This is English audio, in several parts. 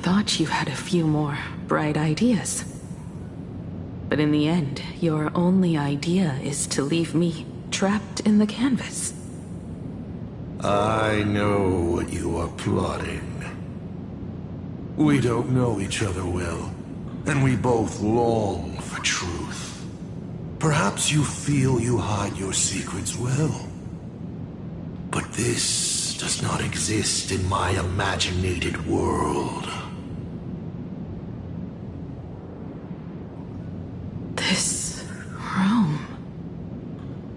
thought you had a few more bright ideas. But in the end, your only idea is to leave me trapped in the canvas. I know what you are plotting. We don't know each other well, and we both long for truth. Perhaps you feel you hide your secrets well. But this does not exist in my imaginated world. This room...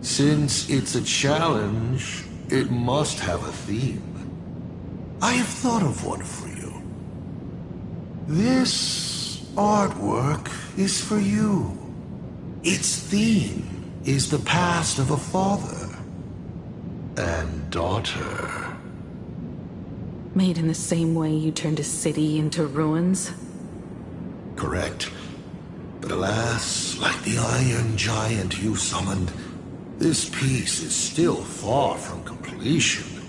Since it's a challenge, it must have a theme. I have thought of one for you. This artwork is for you. Its theme is the past of a father and daughter. Made in the same way you turned a city into ruins? Correct. But alas, like the iron giant you summoned, this piece is still far from completion.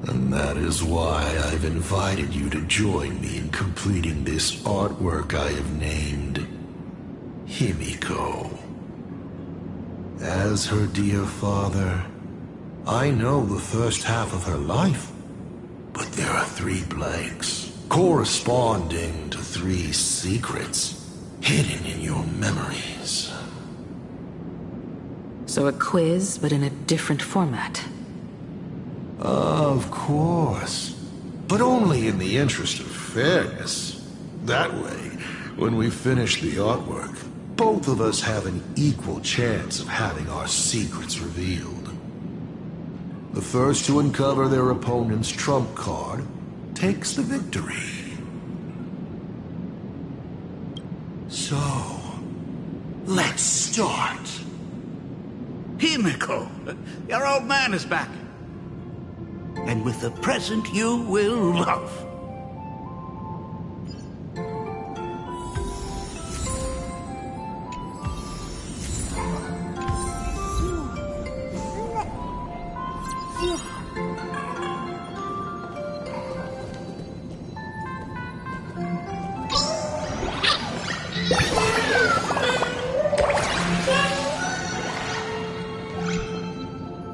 And that is why I've invited you to join me in completing this artwork I have named Himeko. As her dear father, I know the first half of her life, but there are 3 blanks, corresponding to 3 secrets, hidden in your memories. So a quiz, but in a different format. Of course. But only in the interest of fairness. That way, when we finish the artwork, both of us have an equal chance of having our secrets revealed. The first to uncover their opponent's trump card takes the victory. So, let's start. Himeko, your old man is back. And with the present you will love.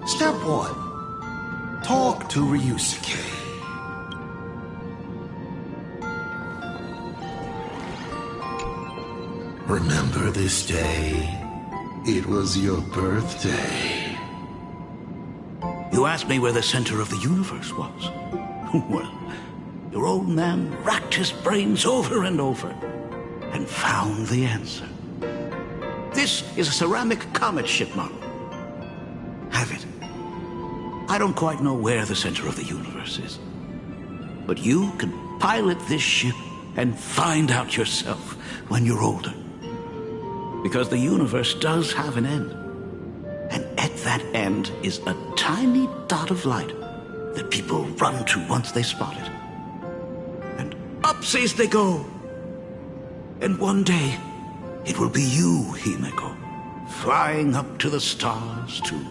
Step 1. Talk to Ryusuke. Remember this day? It was your birthday. You asked me where the center of the universe was. Well, your old man racked his brains over and over and found the answer. This is a ceramic comet ship model. Have it. I don't quite know where the center of the universe is, but you can pilot this ship and find out yourself when you're older. Because the universe does have an end. And at that end is a tiny dot of light that people run to once they spot it. And upsies they go. And one day, it will be you, Himeko, flying up to the stars too.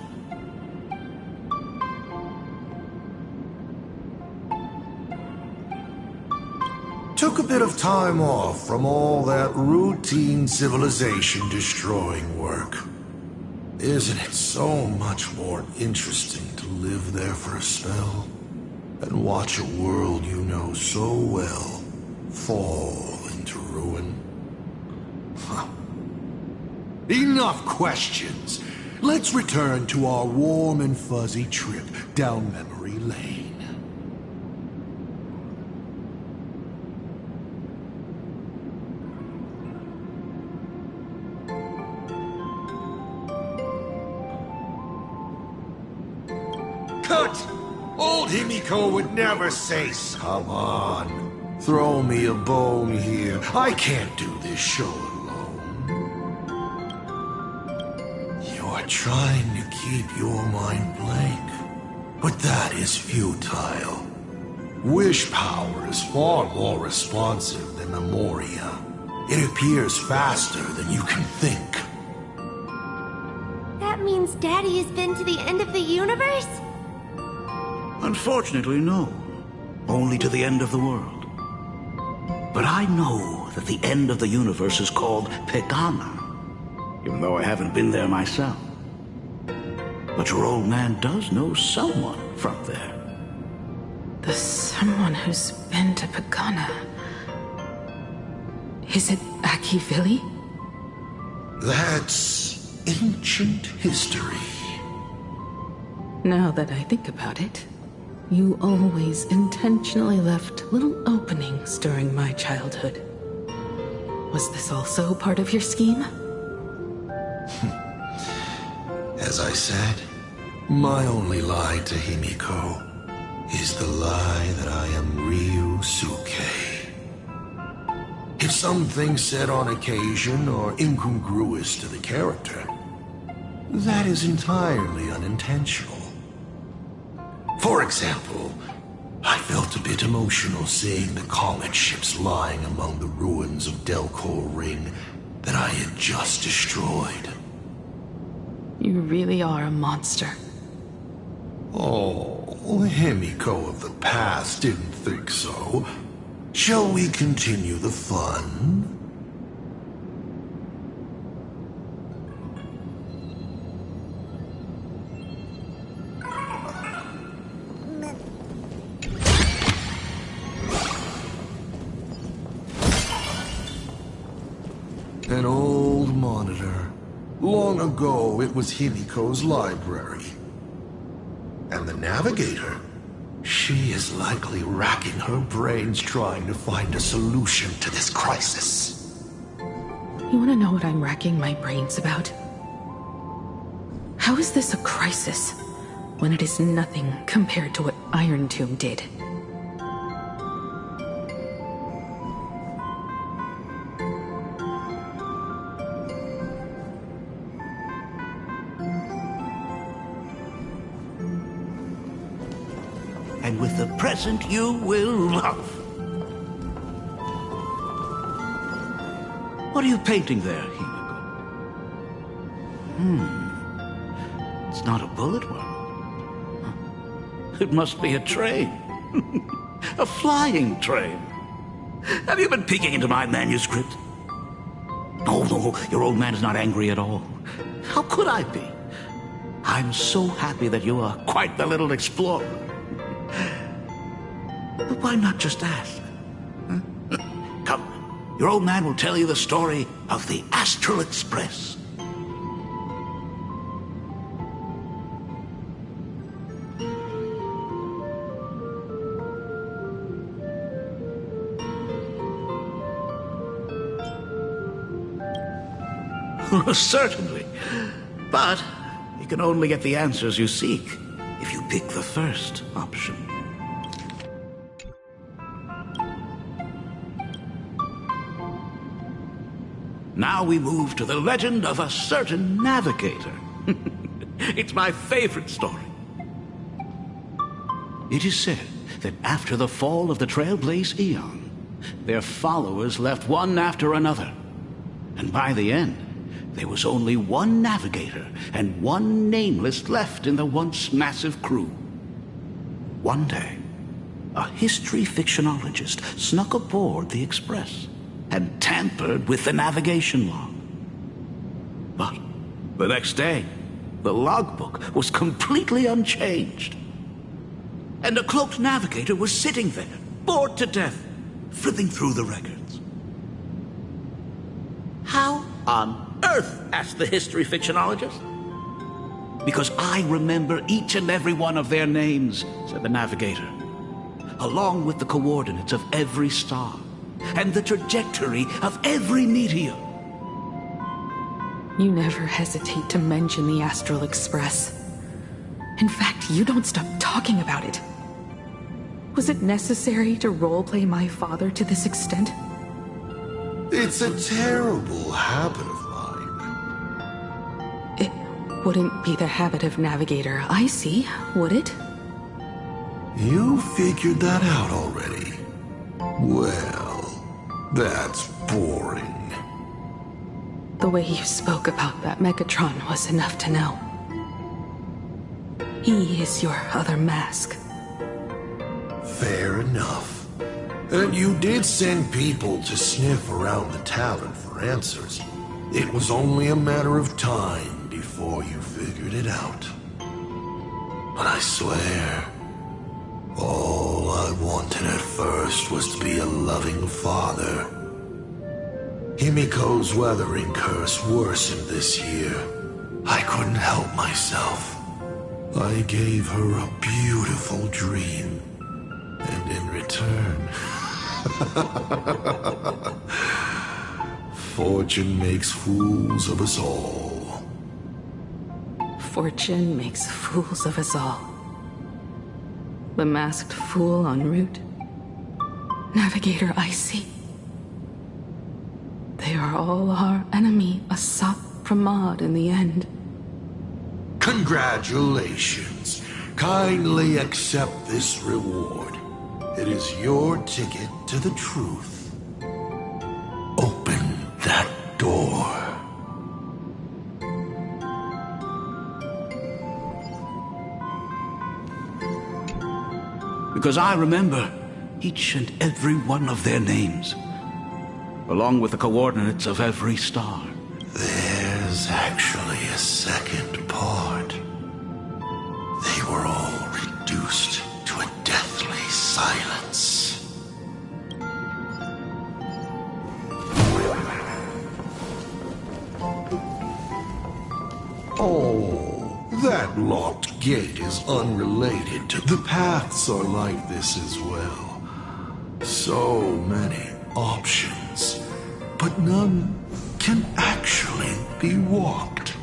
Took a bit of time off from all that routine civilization-destroying work. Isn't it so much more interesting to live there for a spell and watch a world you know so well fall into ruin? Huh. Enough questions. Let's return to our warm and fuzzy trip down memory lane. Cut! Old Himeko would never say so. Come on. Throw me a bone here. I can't do this show alone. You're trying to keep your mind blank, but that is futile. Wish power is far more responsive than Memoria. It appears faster than you can think. That means Daddy has been to the end of the universe? Unfortunately, no. Only to the end of the world. But I know that the end of the universe is called Pegana, even though I haven't been there myself. But your old man does know someone from there. The someone who's been to Pagana. Is it Akivili? That's ancient history. Now that I think about it, you always intentionally left little openings during my childhood. Was this also part of your scheme? As I said, my only lie to Himeko is the lie that I am Ryusuke. If something said on occasion are incongruous to the character, that is entirely unintentional. For example, I felt a bit emotional seeing the comet ships lying among the ruins of Delcor Ring that I had just destroyed. You really are a monster. Oh, Himeko of the past didn't think so. Shall we continue the fun? An old monitor. Long ago, it was Himeko's library. And the navigator? She is likely racking her brains trying to find a solution to this crisis. You want to know what I'm racking my brains about? How is this a crisis when it is nothing compared to what Iron Tomb did? And with the present you will love. What are you painting there, Himeko? It's not a bullet wound. It must be a train. A flying train. Have you been peeking into my manuscript? No, your old man is not angry at all. How could I be? I'm so happy that you are quite the little explorer. But why not just ask? Huh? Come, your old man will tell you the story of the Astral Express. Certainly. But you can only get the answers you seek if you pick the first option. Now we move to the legend of a certain navigator. It's my favorite story. It is said that after the fall of the Trailblazer Eon, their followers left one after another. And by the end, there was only one navigator and one nameless left in the once massive crew. One day, a history fictionologist snuck aboard the Express and tampered with the navigation log. But the next day, the logbook was completely unchanged. And a cloaked navigator was sitting there, bored to death, flipping through the records. How on earth? Asked the history fictionologist. Because I remember each and every one of their names, said the navigator, along with the coordinates of every star and the trajectory of every meteor. You never hesitate to mention the Astral Express. In fact, you don't stop talking about it. Was it necessary to roleplay my father to this extent? It's a terrible habit of mine. It wouldn't be the habit of Navigator I see, would it? You figured that out already. Well, that's boring. The way you spoke about that Megatron was enough to know. He is your other mask. Fair enough. And you did send people to sniff around the tavern for answers. It was only a matter of time before you figured it out. But I swear, all I wanted at first was to be a loving father. Himeko's weathering curse worsened this year. I couldn't help myself. I gave her a beautiful dream. And in return... Fortune makes fools of us all. Fortune makes fools of us all. The masked fool en route. Navigator Icy. They are all our enemy, Asat Pramad, in the end. Congratulations. Kindly accept this reward. It is your ticket to the truth. Open that door. Because I remember each and every one of their names, along with the coordinates of every star. There's actually a second part. They were all reduced to a deathly silence. Oh, that locked gate is unrelated to the paths are like this as well. So many options, but none can actually be walked.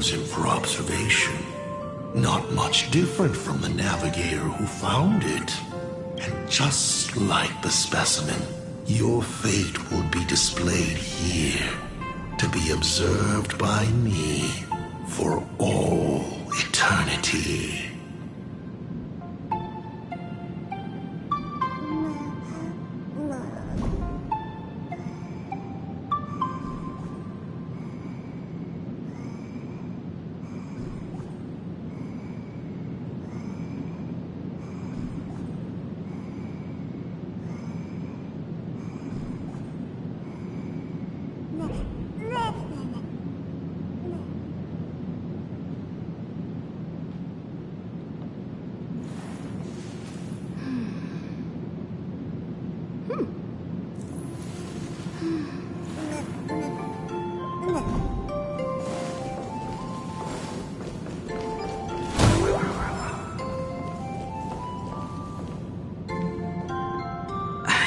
chosen for observation. Not much different from the navigator who found it. And just like the specimen, your fate will be displayed here, to be observed by me for all eternity.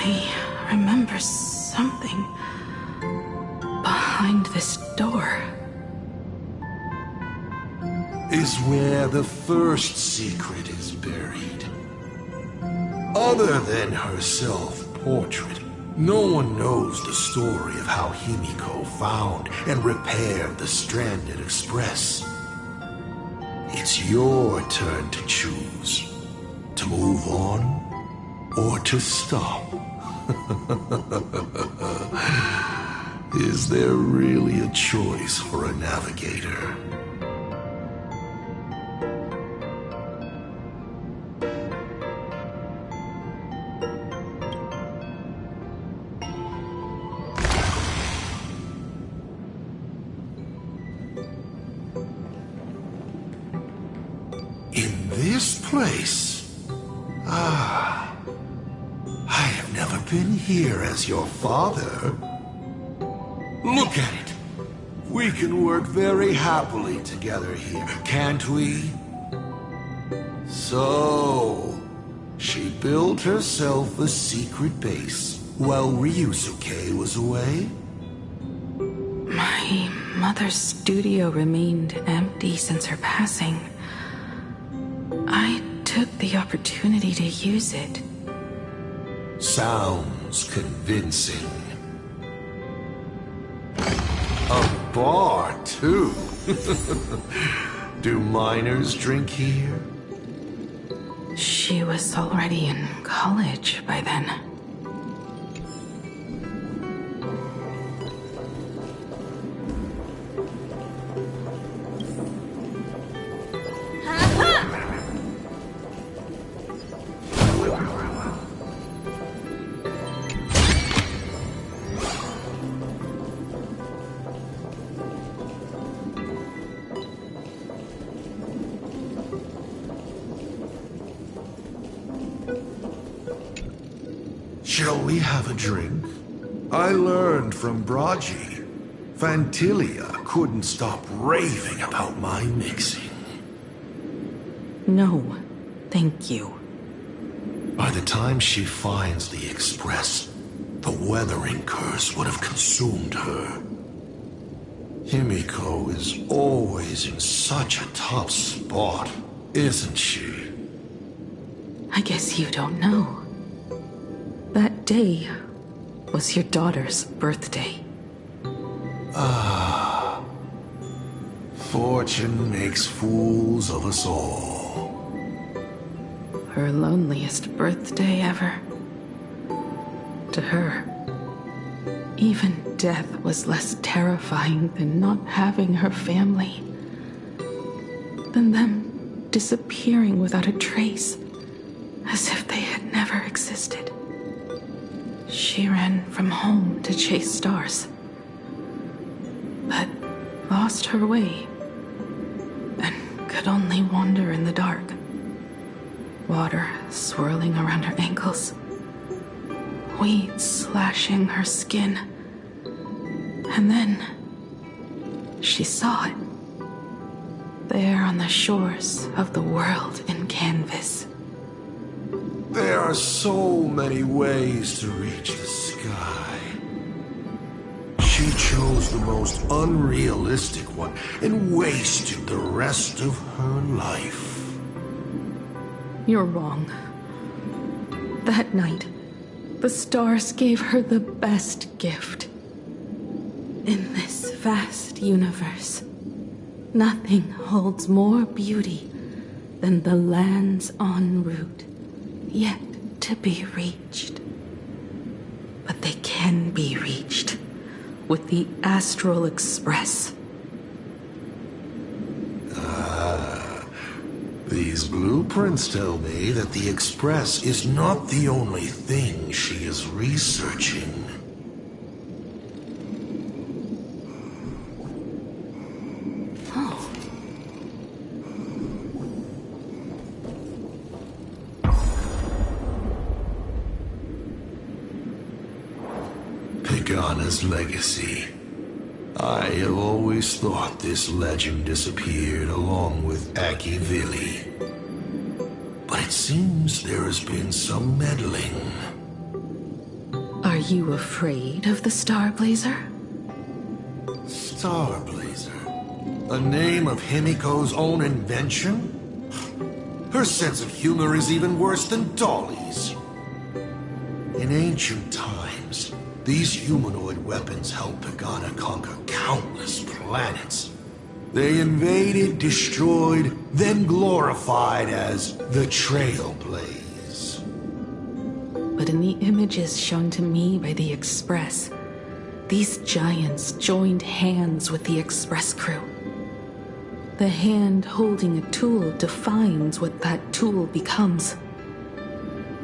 I remember something behind this door. Is where the first secret is buried. Other than her self-portrait, no one knows the story of how Himeko found and repaired the stranded Express. It's your turn to choose. To move on or to stop. Is there really a choice for a navigator? In this place? I have never been here as your father. Look at it. We can work very happily together here, can't we? So, she built herself a secret base while Ryusuke was away? My mother's studio remained empty since her passing. I took the opportunity to use it. Sounds convincing. A bar, too. Do minors drink here? She was already in college by then. Shall we have a drink? I learned from Braji. Fantilia couldn't stop raving about my mixing. No, thank you. By the time she finds the Express, the weathering curse would have consumed her. Himeko is always in such a tough spot, isn't she? I guess you don't know. That day was your daughter's birthday. Fortune makes fools of us all. Her loneliest birthday ever. To her, even death was less terrifying than not having her family. Than them disappearing without a trace, as if they had never existed. She ran from home to chase stars, but lost her way and could only wander in the dark. Water swirling around her ankles, weeds slashing her skin, and then she saw it, there on the shores of the world in canvas. There are so many ways to reach the sky. She she chose the most unrealistic one and wasted the rest of her life. You're wrong. That night, the stars gave her the best gift. In this vast universe, nothing holds more beauty than the lands en route, yet to be reached. But they can be reached with the Astral Express. These blueprints tell me that the Express is not the only thing she is researching. Oh. Pagana's legacy. I have always thought this legend disappeared along with Akivili. But it seems there has been some meddling. Are you afraid of the Starblazer? Starblazer? A name of Himeko's own invention? Her sense of humor is even worse than Dolly's. In ancient times, these humanoid weapons helped Pagana conquer countless planets. They invaded, destroyed, then glorified as the Trailblazer. But in the images shown to me by the Express, these giants joined hands with the Express crew. The hand holding a tool defines what that tool becomes.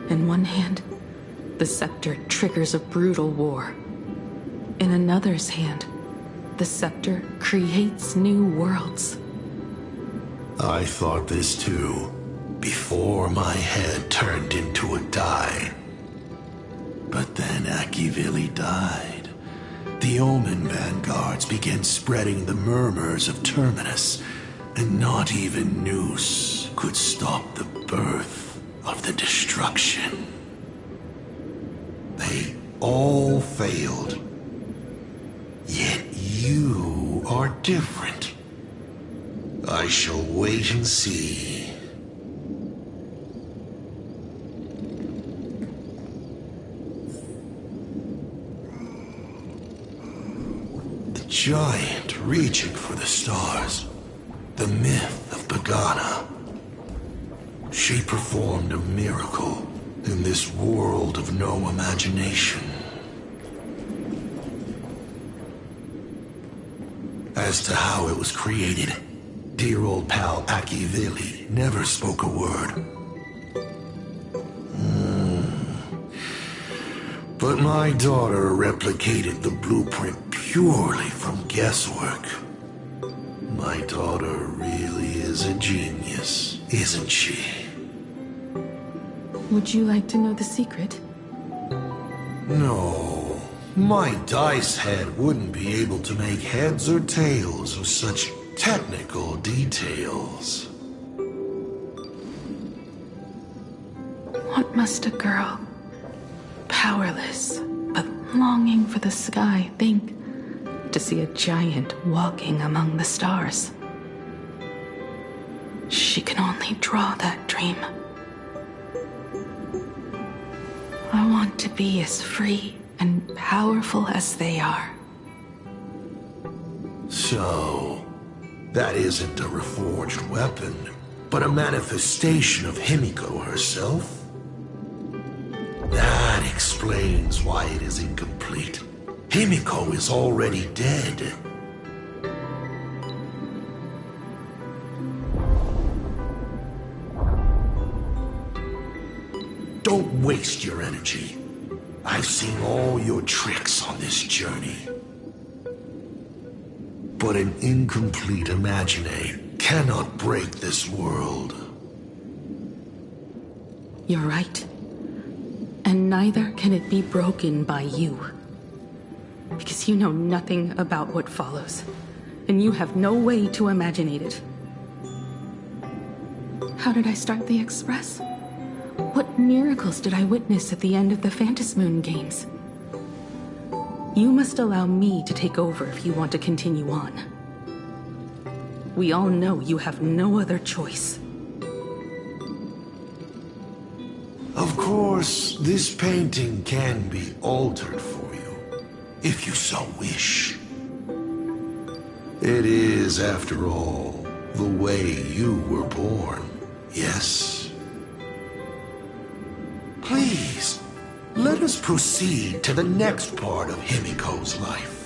In one hand, the scepter triggers a brutal war. In another's hand, the scepter creates new worlds. I thought this too, before my head turned into a die. But then Akivili died. The Omen vanguards began spreading the murmurs of Terminus, and not even Noose could stop the birth of the destruction. They all failed. Yet you are different. I shall wait and see. The giant reaching for the stars. The myth of Pagana. She performed a miracle in this world of no imagination. As to how it was created, dear old pal Akivili never spoke a word. But my daughter replicated the blueprint purely from guesswork. My daughter really is a genius, isn't she? Would you like to know the secret? No, my dice head wouldn't be able to make heads or tails of such technical details. What must a girl, powerless but longing for the sky, think to see a giant walking among the stars? She can only draw that dream. I want to be as free and powerful as they are. So, that isn't a reforged weapon, but a manifestation of Himeko herself? That explains why it is incomplete. Himeko is already dead. Don't waste your energy. I've seen all your tricks on this journey. But an incomplete Imagine cannot break this world. You're right. And neither can it be broken by you. Because you know nothing about what follows. And you have no way to imaginate it. How did I start the Express? What miracles did I witness at the end of the Phantasmoon games? You must allow me to take over if you want to continue on. We all know you have no other choice. Of course, this painting can be altered for you, if you so wish. It is, after all, the way you were born, yes? Please, let us proceed to the next part of Himeko's life.